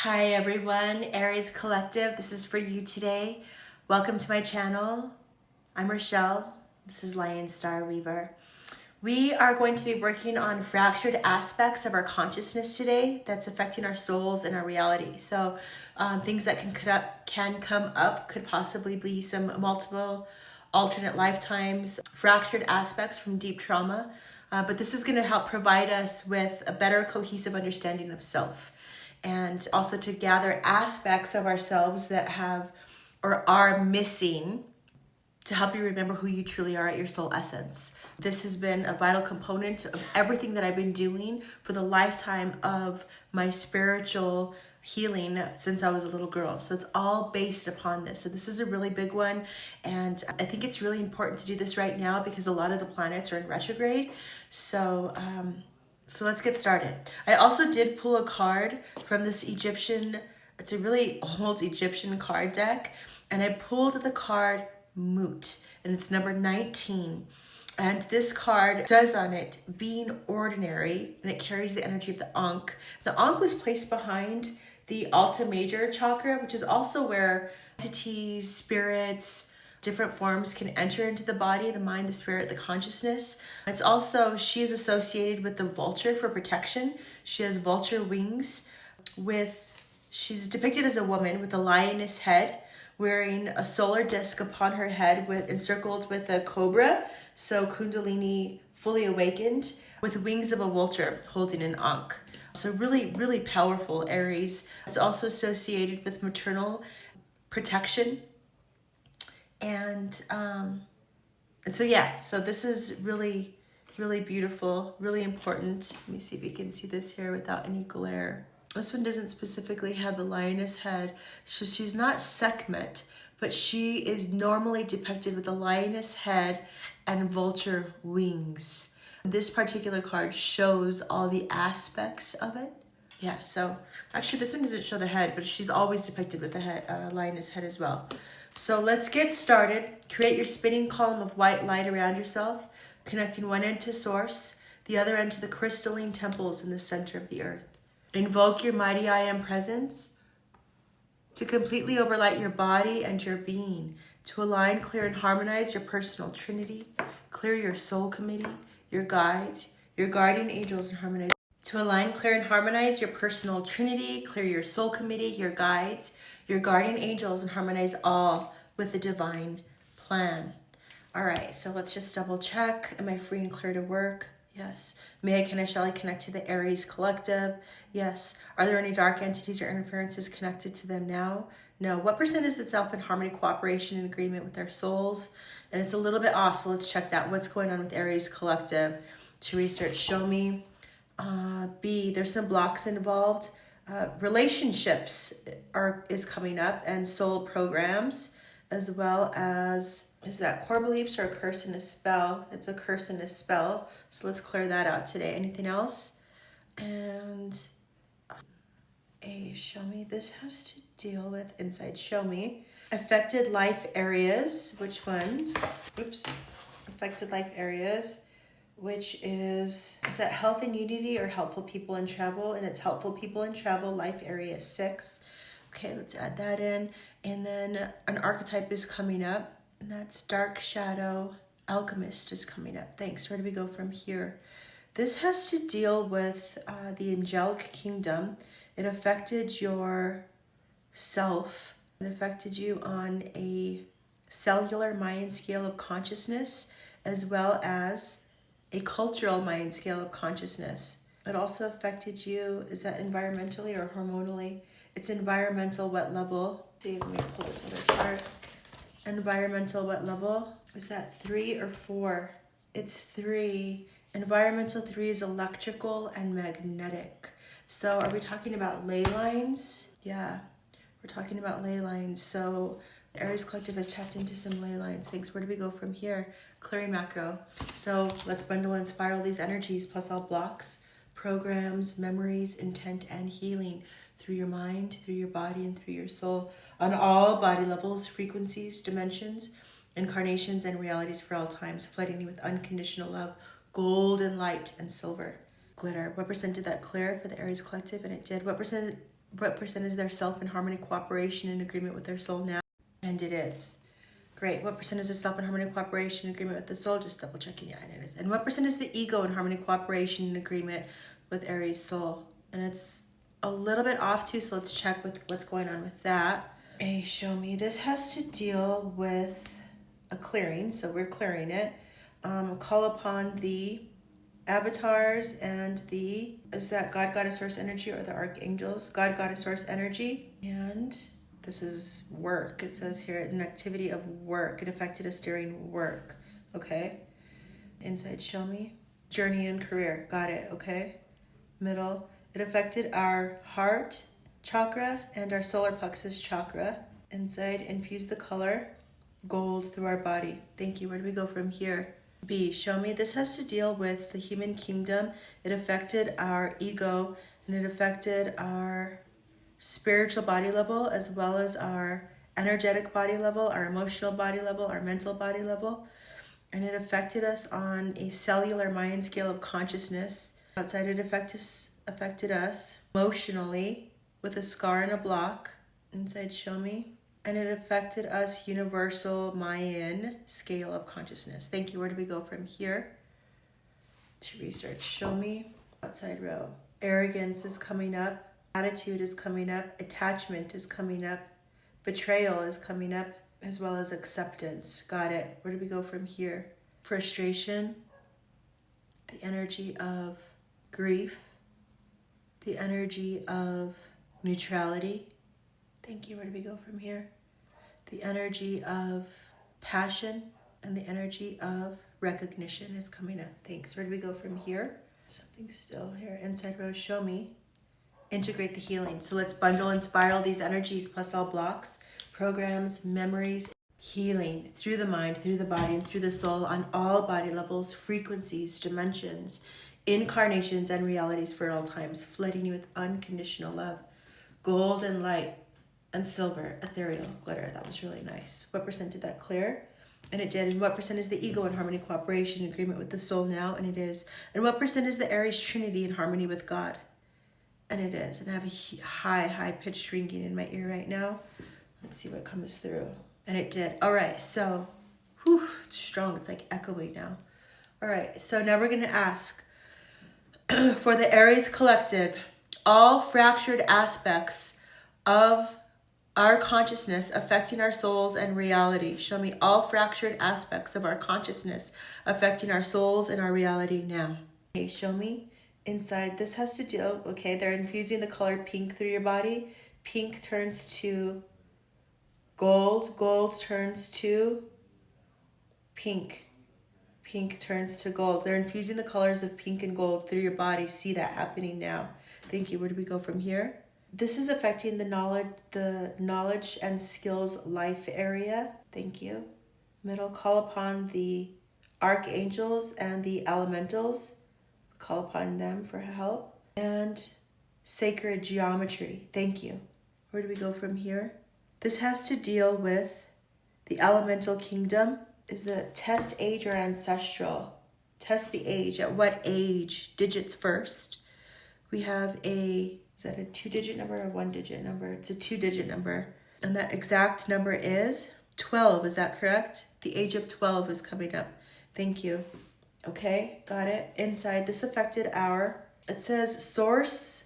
Hi everyone, Aries Collective. This is for you today. Welcome to my channel. I'm Rochelle. This is Lion Star Weaver. We are going to be working on fractured aspects of our consciousness today that's affecting our souls and our reality. So things that can come up could possibly be some multiple alternate lifetimes, fractured aspects from deep trauma. But this is going to help provide us with a better cohesive understanding of self, and also to gather aspects of ourselves that have or are missing to help you remember who you truly are at your soul essence. This has been a vital component of everything that I've been doing for the lifetime of my spiritual healing since I was a little girl. So it's all based upon this. So this is a really big one. And I think it's really important to do this right now because a lot of the planets are in retrograde. So let's get started. I also did pull a card from this Egyptian, it's a really old Egyptian card deck. And I pulled the card Moot, and it's number 19. And this card says on it, being ordinary, and it carries the energy of the Ankh. The Ankh was placed behind the Alta Major chakra, which is also where entities, spirits, different forms can enter into the body, the mind, the spirit, the consciousness. It's also, she is associated with the vulture for protection. She has vulture wings she's depicted as a woman with a lioness head, wearing a solar disc upon her head encircled with a cobra, so Kundalini fully awakened, with wings of a vulture holding an Ankh. So really, really powerful, Aries. It's also associated with maternal protection. And so this is really, really beautiful, really important. Let me see if you can see this here without any glare. This one doesn't specifically have the lioness head. So she's not Sekhmet, but she is normally depicted with a lioness head and vulture wings. This particular card shows all the aspects of it. Yeah, so actually this one doesn't show the head, but she's always depicted with the head, lioness head as well. So let's get started. Create your spinning column of white light around yourself, connecting one end to source, the other end to the crystalline temples in the center of the earth. Invoke your mighty I Am presence to completely overlight your body and your being, to align, clear, and harmonize your personal trinity, clear your soul committee, your guides, your guardian angels, and harmonize. To align, clear, and harmonize your personal trinity, clear your soul committee, your guides, your guardian angels, and harmonize all with the divine plan. All right, so let's just double check. Am I free and clear to work? Yes. May I, can I, shall I connect to the Aries Collective? Yes. Are there any dark entities or interferences connected to them now? No. What percent is itself in harmony, cooperation, and agreement with their souls? And it's a little bit off, so let's check that. What's going on with Aries Collective? To research, show me. B, there's some blocks involved. Relationships is coming up, and soul programs, as well as, is that core beliefs or a curse and a spell? It's a curse and a spell. So let's clear that out today. Anything else? And A, show me. This has to deal with inside. Show me. Affected life areas. Which ones? Oops. Affected life areas. Which is that health and unity or helpful people and travel? And it's helpful people and travel, life area 6. Okay, let's add that in. And then an archetype is coming up, and that's dark shadow alchemist is coming up. Thanks. Where do we go from here? This has to deal with the angelic kingdom. It affected your self. It affected you on a cellular Mayan scale of consciousness, as well as a cultural Mayan scale of consciousness. It also affected you, is that environmentally or hormonally? It's environmental, what level? See, let me pull this other chart. Environmental, what level? Is that 3 or 4? It's 3. Environmental 3 is electrical and magnetic. So are we talking about ley lines? Yeah, we're talking about ley lines. So the Aries Collective has tapped into some ley lines. Thanks. Where do we go from here? Clearing macro. So let's bundle and spiral these energies, plus all blocks, programs, memories, intent, and healing through your mind, through your body, and through your soul, on all body levels, frequencies, dimensions, incarnations, and realities for all times, flooding you with unconditional love, golden light, and silver glitter. What percent did that clear for the Aries Collective? And it did. What percent What percent is their self in harmony, cooperation, and agreement with their soul now? And it is. Great. What percent is the self in harmony, cooperation, and agreement with the soul? Just double checking. Yeah, and it is. And what percent is the ego in harmony, cooperation, and agreement with Aries soul? And it's a little bit off too, so let's check with what's going on with that. Hey, show me. This has to deal with a clearing, so we're clearing it. Call upon the avatars and the, is that God, Goddess, Source energy, or the archangels? God, Goddess, Source energy. And this is work. It says here, an activity of work. It affected us during work. Okay. Inside, show me. Journey and career. Got it. Okay. Middle. It affected our heart chakra and our solar plexus chakra. Inside, infuse the color gold through our body. Thank you. Where do we go from here? B, show me. This has to deal with the human kingdom. It affected our ego, and it affected our spiritual body level, as well as our energetic body level, our emotional body level, our mental body level. And it affected us on a cellular Mayan scale of consciousness. Outside, it affected us emotionally with a scar and a block. Inside, show me. And it affected us universal Mayan scale of consciousness. Thank you. Where do we go from here? To research. Show me. Outside row. Arrogance is coming up. Attitude is coming up. Attachment is coming up. Betrayal is coming up, as well as acceptance. Got it. Where do we go from here? Frustration. The energy of grief. The energy of neutrality. Thank you. Where do we go from here? The energy of passion and the energy of recognition is coming up. Thanks. Where do we go from here? Something still here. Inside row, show me. Integrate the healing. So let's bundle and spiral these energies plus all blocks, programs, memories, healing through the mind, through the body, and through the soul on all body levels, frequencies, dimensions, incarnations, and realities for all times, flooding you with unconditional love, gold and light, and silver, ethereal, glitter. That was really nice. What percent did that clear? And it did. And what percent is the ego in harmony, cooperation, agreement with the soul now? And it is. And what percent is the Aries Trinity in harmony with God? And it is. And I have a high pitched ringing in my ear right now. Let's see what comes through. And it did. All right. So, whew, it's strong. It's like echoing now. All right. So now we're going to ask for the Aries collective, all fractured aspects of our consciousness affecting our souls and reality. Show me all fractured aspects of our consciousness affecting our souls and our reality now. Okay, show me inside. This has to do, okay, they're infusing the color pink through your body. Pink turns to gold. Gold turns to pink. Pink turns to gold. They're infusing the colors of pink and gold through your body. See that happening now. Thank you. Where do we go from here? This is affecting the knowledge and skills life area. Thank you. Middle, call upon the archangels and the elementals. Call upon them for help. And sacred geometry. Thank you. Where do we go from here? This has to deal with the elemental kingdom. Is the test age or ancestral? Test the age. At what age? Digits first. We have a, is that a 2-digit number or 1-digit number? It's a 2-digit number. And that exact number is 12. Is that correct? The age of 12 is coming up. Thank you. Okay, got it. Inside, this affected our, it says source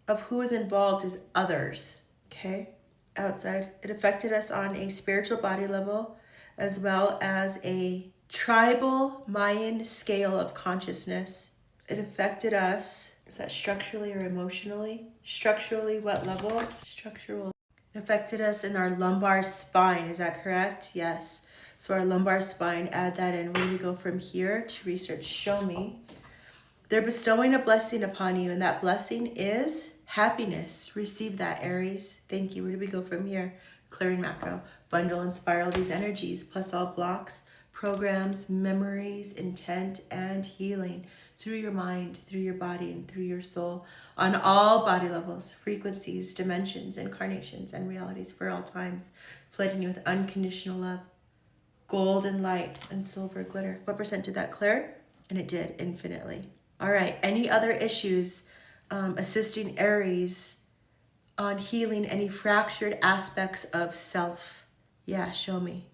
of who is involved is others. Okay, outside, it affected us on a spiritual body level as well as a tribal Mayan scale of consciousness. It affected us. Is that structurally or emotionally? Structurally, what level? Structural. It affected us in our lumbar spine. Is that correct? Yes. So our lumbar spine, add that in. Where do we go from here to research? Show me. They're bestowing a blessing upon you, and that blessing is happiness. Receive that, Aries. Thank you. Where do we go from here? Clearing macro. Bundle and spiral these energies, plus all blocks, programs, memories, intent, and healing through your mind, through your body, and through your soul on all body levels, frequencies, dimensions, incarnations, and realities for all times, flooding you with unconditional love, gold and light, and silver glitter. What percent did that clear? And it did, infinitely. All right, any other issues assisting Aries on healing any fractured aspects of self. Yeah, show me.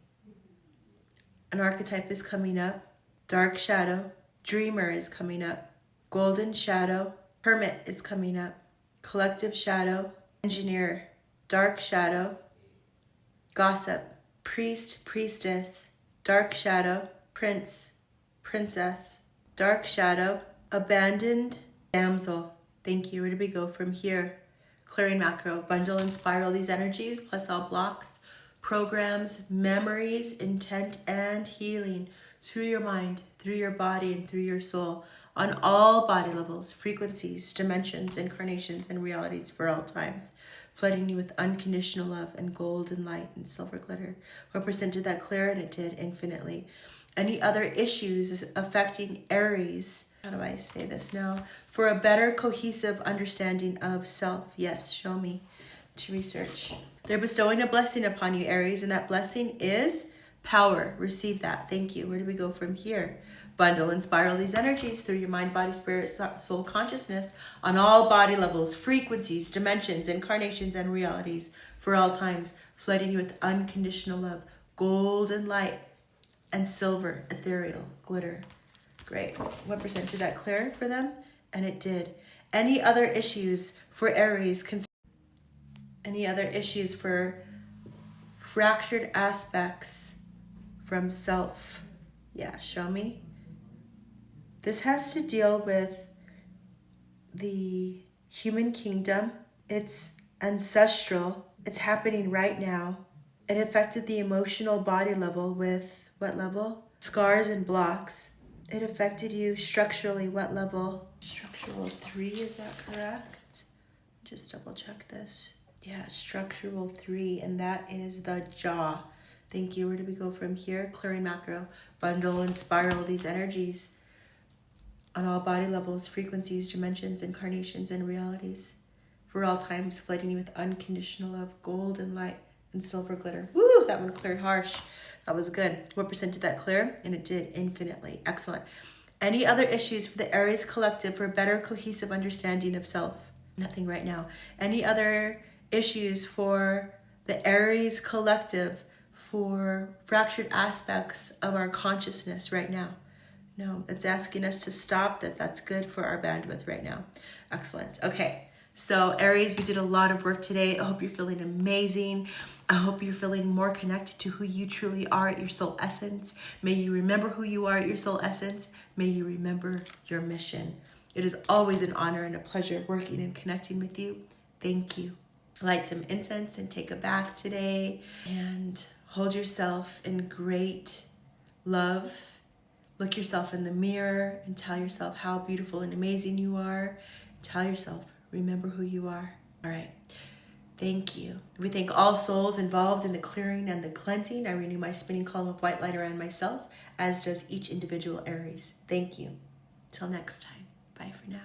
An archetype is coming up. Dark shadow. Dreamer is coming up. Golden shadow. Hermit is coming up. Collective shadow. Engineer. Dark shadow. Gossip. Priest, priestess. Dark shadow. Prince, princess. Dark shadow. Abandoned damsel. Thank you. Where do we go from here? Clearing macro. Bundle and spiral these energies, plus all blocks, programs, memories, intent, and healing through your mind, through your body, and through your soul on all body levels, frequencies, dimensions, incarnations, and realities for all times, flooding you with unconditional love and golden light and silver glitter. What percent did that clear? And it did infinitely. Any other issues affecting Aries? How do I say this now? For a better cohesive understanding of self. Yes, show me to research. They're bestowing a blessing upon you, Aries, and that blessing is power. Receive that. Thank you. Where do we go from here? Bundle and spiral these energies through your mind, body, spirit, soul, consciousness on all body levels, frequencies, dimensions, incarnations, and realities for all times, flooding you with unconditional love, golden light, and silver, ethereal glitter. Great. What percent did that clear for them? And it did. Any other issues for Aries? Any other issues for fractured aspects from self? Yeah, show me. This has to deal with the human kingdom. It's ancestral. It's happening right now. It affected the emotional body level with what level? Scars and blocks. It affected you structurally, what level? Structural 3, is that correct? Just double check this. Yeah, structural 3, and that is the jaw. Thank you. Where do we go from here? Clearing macro, bundle and spiral these energies on all body levels, frequencies, dimensions, incarnations, and realities for all times, flooding you with unconditional love, golden light, and silver glitter. Woo, that one cleared harsh. That was good. What percent did that clear? And it did infinitely. Excellent. Any other issues for the Aries collective for better cohesive understanding of self? Nothing right now. Any other issues for the Aries collective for fractured aspects of our consciousness right now? No, it's asking us to stop that. That's good for our bandwidth right now. Excellent. Okay. So Aries, we did a lot of work today. I hope you're feeling amazing. I hope you're feeling more connected to who you truly are at your soul essence. May you remember who you are at your soul essence. May you remember your mission. It is always an honor and a pleasure working and connecting with you. Thank you. Light some incense and take a bath today and hold yourself in great love. Look yourself in the mirror and tell yourself how beautiful and amazing you are. Tell yourself, remember who you are. All right. Thank you. We thank all souls involved in the clearing and the cleansing. I renew my spinning column of white light around myself, as does each individual Aries. Thank you. Till next time. Bye for now.